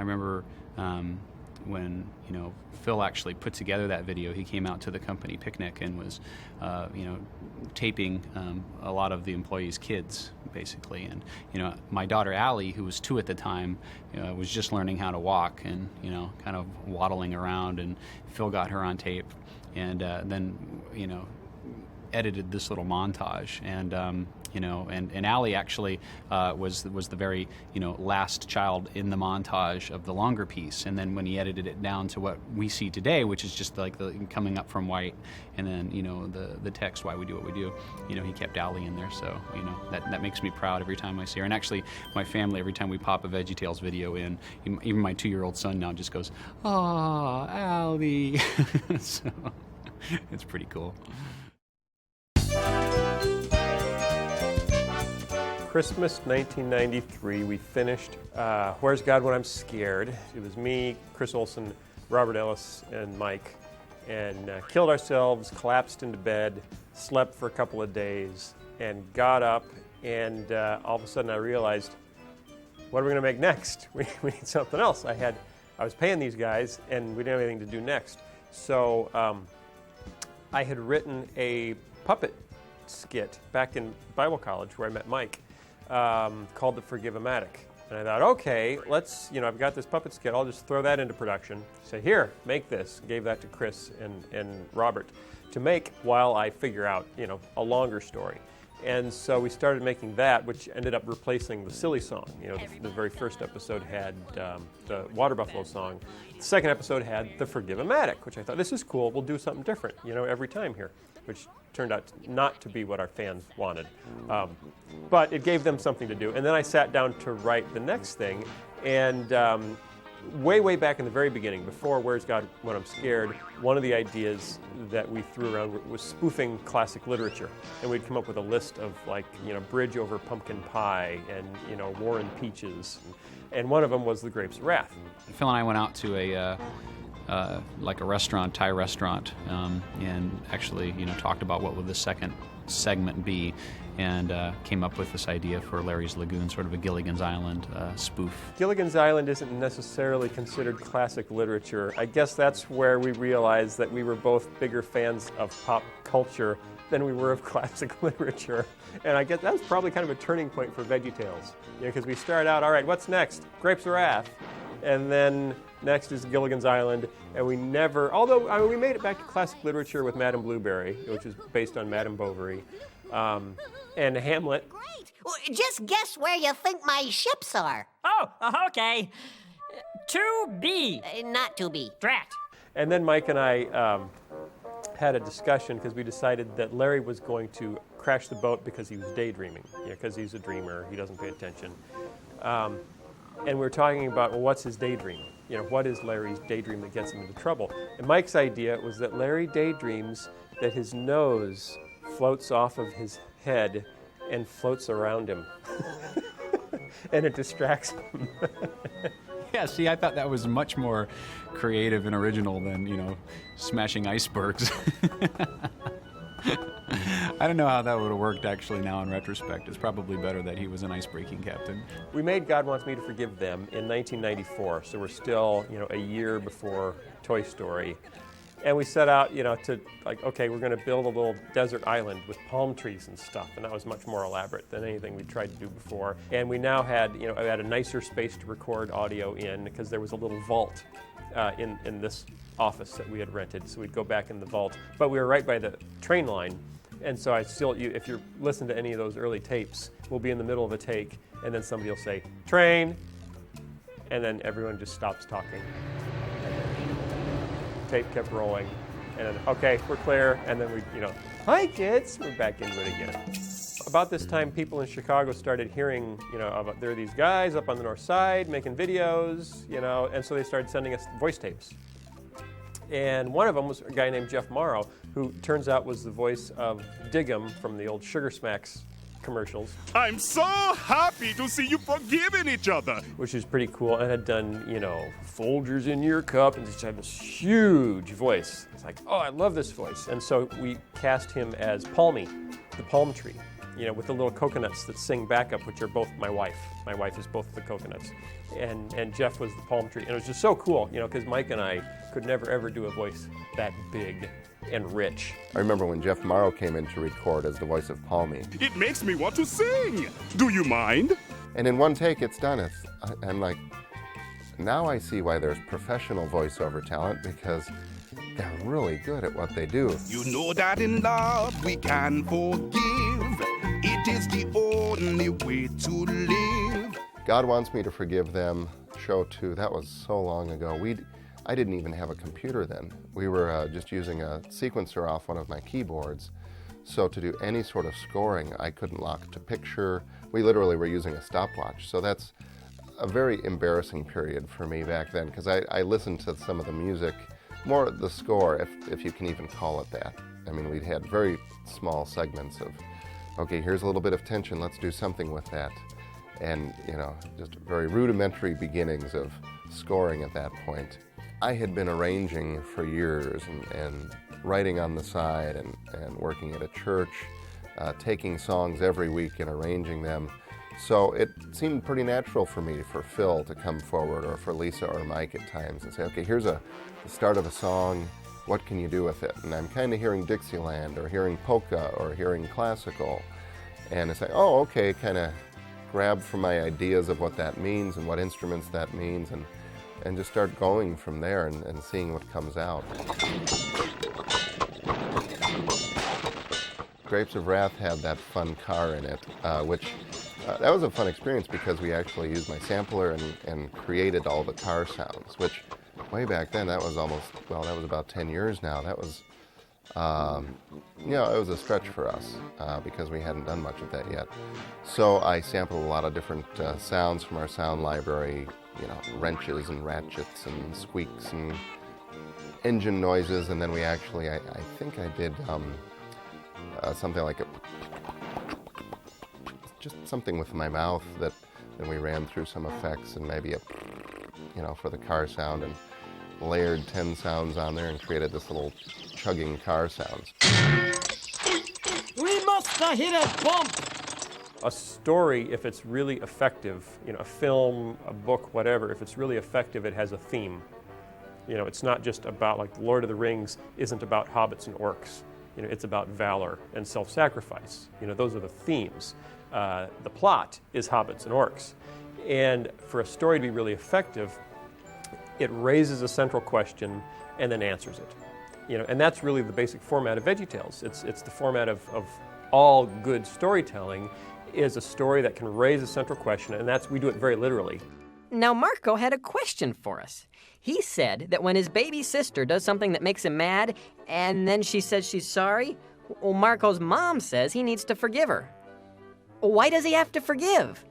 remember when, you know, Phil actually put together that video. He came out to the company picnic and was, you know, taping a lot of the employees' kids, basically. And, you know, my daughter Allie, who was 2 at the time, was just learning how to walk and, you know, kind of waddling around. And Phil got her on tape, and then, you know, edited this little montage. And you know, and Allie actually was the very, you know, last child in the montage of the longer piece. And then when he edited it down to what we see today, which is just like the coming up from white, and then, you know, the text, why we do what we do, you know, he kept Allie in there. So, you know, that makes me proud every time I see her. And actually, my family, every time we pop a VeggieTales video in, even my 2-year-old son now just goes, "Aw, Allie." So it's pretty cool. Christmas 1993, we finished Where's God When I'm Scared. It was me, Chris Olsen, Robert Ellis, and Mike, and killed ourselves, collapsed into bed, slept for a couple of days, and got up, and all of a sudden I realized, what are we going to make next? We need something else. I was paying these guys, and we didn't have anything to do next. So I had written a puppet skit back in Bible college where I met Mike, called The Forgive-O-Matic. And I thought, okay, let's, you know, I've got this puppet skit, I'll just throw that into production. Say, here, make this. Gave that to Chris and Robert to make while I figure out, you know, a longer story. And so we started making that, which ended up replacing the silly song. You know, the very first episode had the Water Buffalo song. The second episode had The Forgive-O-Matic, which I thought, this is cool, we'll do something different, you know, every time here, which turned out not to be what our fans wanted. But it gave them something to do. And then I sat down to write the next thing, and way back in the very beginning, before Where's God When I'm Scared, one of the ideas that we threw around was spoofing classic literature. And we'd come up with a list of, like, you know, Bridge Over Pumpkin Pie and, you know, War and Peaches. And one of them was The Grapes of Wrath. Phil and I went out to a like a restaurant, Thai restaurant, and actually, you know, talked about what would the second segment be, and came up with this idea for Larry's Lagoon, sort of a Gilligan's Island spoof. Gilligan's Island isn't necessarily considered classic literature. I guess that's where we realized that we were both bigger fans of pop culture than we were of classic literature. And I guess that was probably kind of a turning point for VeggieTales. You know, because we started out, all right, what's next? Grapes of Wrath. And then next is Gilligan's Island, and we never, although I mean, we made it back to classic literature with Madame Blueberry, which is based on Madame Bovary, and Hamlet. Great! Well, just guess where you think my ships are. Oh, okay. To be. Not to be. Drat. And then Mike and I had a discussion because we decided that Larry was going to crash the boat because he was daydreaming, because he's a dreamer, he doesn't pay attention. And we were talking about, well, what's his daydream? You know, what is Larry's daydream that gets him into trouble? And Mike's idea was that Larry daydreams that his nose floats off of his head and floats around him. And it distracts him. Yeah, see, I thought that was much more creative and original than, you know, smashing icebergs. I don't know how that would have worked actually now in retrospect. It's probably better that he was an ice-breaking captain. We made God Wants Me to Forgive Them in 1994, so we're still, you know, a year before Toy Story. And we set out, you know, to, like, okay, we're going to build a little desert island with palm trees and stuff, and that was much more elaborate than anything we tried to do before. And we now had, you know, we had a nicer space to record audio in because there was a little vault in this office that we had rented, so we'd go back in the vault. But we were right by the train line, and so I still, if you listen to any of those early tapes, we'll be in the middle of a take, and then somebody will say, train, and then everyone just stops talking. Tape kept rolling, and then, okay, we're clear, and then we, you know, hi kids, we're back into it again. About this time, people in Chicago started hearing, you know, about there are these guys up on the north side making videos, you know, and so they started sending us voice tapes. And one of them was a guy named Jeff Morrow, who turns out was the voice of Diggum from the old Sugar Smacks commercials. I'm so happy to see you forgiving each other. Which is pretty cool, and had done, you know, Folgers in your cup, and just had this huge voice. It's like, oh, I love this voice. And so we cast him as Palmy, the palm tree. with the little coconuts that sing backup, which are both my wife. My wife is both the coconuts. And Jeff was the palm tree. And it was just so cool, because Mike and I could never, ever do a voice that big and rich. I remember when Jeff Morrow came in to record as the voice of Palmy. It makes me want to sing. Do you mind? And in one take, it's done. I'm like, now I see why there's professional voiceover talent, because they're really good at what they do. You know that in love we can forgive. It is the only way to live. God Wants Me to Forgive Them, show 2, that was so long ago. I didn't even have a computer then. We were just using a sequencer off one of my keyboards. So to do any sort of scoring, I couldn't lock to picture. We literally were using a stopwatch. So that's a very embarrassing period for me back then, because I listened to some of the music, more the score, if you can even call it that. I mean, we'd had very small segments of, okay, here's a little bit of tension, let's do something with that. And, just very rudimentary beginnings of scoring at that point. I had been arranging for years and writing on the side and working at a church, taking songs every week and arranging them. So it seemed pretty natural for me for Phil to come forward, or for Lisa or Mike at times, and say, okay, here's the start of a song, what can you do with it? And I'm kind of hearing Dixieland, or hearing polka, or hearing classical. And it's like, oh, okay, kind of grab from my ideas of what that means and what instruments that means, and just start going from there and seeing what comes out. Grapes of Wrath had that fun car in it, which that was a fun experience, because we actually used my sampler and created all the car sounds, which way back then, that was about 10 years now. That was, it was a stretch for us, because we hadn't done much of that yet. So I sampled a lot of different sounds from our sound library, wrenches and ratchets and squeaks and engine noises, and then we actually, I think I did something like just something with my mouth that then we ran through some effects, and maybe for the car sound, and layered 10 sounds on there and created this little chugging car sounds. We must have hit a bump. A story, if it's really effective, a film, a book, whatever, if it's really effective, it has a theme. It's not just about, like, The Lord of the Rings isn't about hobbits and orcs. It's about valor and self-sacrifice. Those are the themes. The plot is hobbits and orcs. And for a story to be really effective, it raises a central question and then answers it. And that's really the basic format of VeggieTales. It's the format of all good storytelling, is a story that can raise a central question, and we do it very literally. Now, Marco had a question for us. He said that when his baby sister does something that makes him mad, and then she says she's sorry, well, Marco's mom says he needs to forgive her. Why does he have to forgive?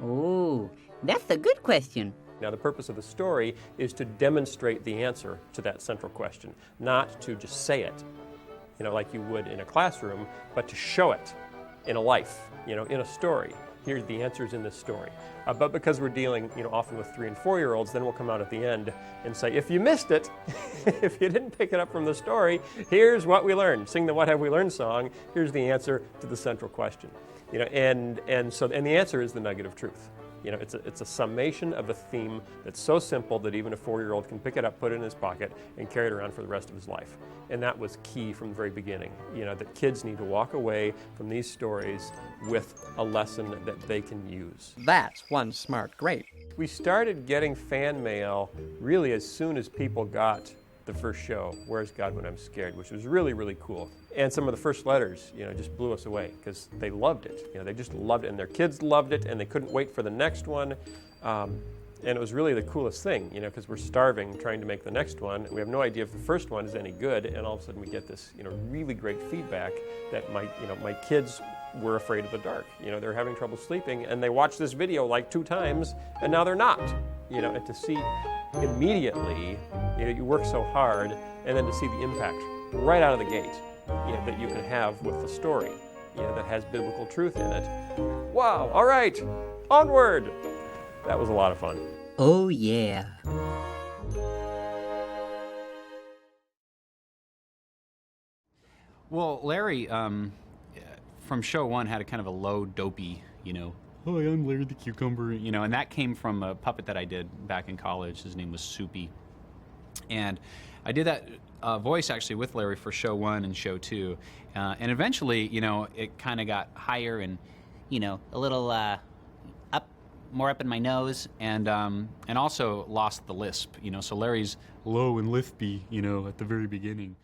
Oh, that's a good question. Now, the purpose of the story is to demonstrate the answer to that central question, not to just say it, like you would in a classroom, but to show it in a life, in a story. Here's the answers in this story. But because we're dealing, often with 3- and 4-year-olds, then we'll come out at the end and say, if you missed it, if you didn't pick it up from the story, here's what we learned. Sing the What Have We Learned song. Here's the answer to the central question. And the answer is the nugget of truth. It's a summation of a theme that's so simple that even a 4-year-old can pick it up, put it in his pocket, and carry it around for the rest of his life. And that was key from the very beginning, that kids need to walk away from these stories with a lesson that they can use. That's one smart grape. We started getting fan mail really as soon as people got the first show, Where's God When I'm Scared, which was really, really cool. And some of the first letters, just blew us away, because they loved it. They just loved it, and their kids loved it, and they couldn't wait for the next one. And it was really the coolest thing, because we're starving trying to make the next one. We have no idea if the first one is any good, and all of a sudden we get this, really great feedback that my kids were afraid of the dark. They're having trouble sleeping, and they watched this video like 2 times, and now they're not. And to see immediately, you work so hard, and then to see the impact right out of the gate, that you can have with the story, that has biblical truth in it. Wow, all right, onward! That was a lot of fun. Oh, yeah. Well, Larry, from show one had a kind of a low, dopey, hi, I'm Larry the Cucumber, and that came from a puppet that I did back in college. His name was Soupy. And I did that voice actually with Larry for show one and show two. And eventually, it kind of got higher and, a little more up in my nose, and also lost the lisp. So Larry's low and lispy, at the very beginning.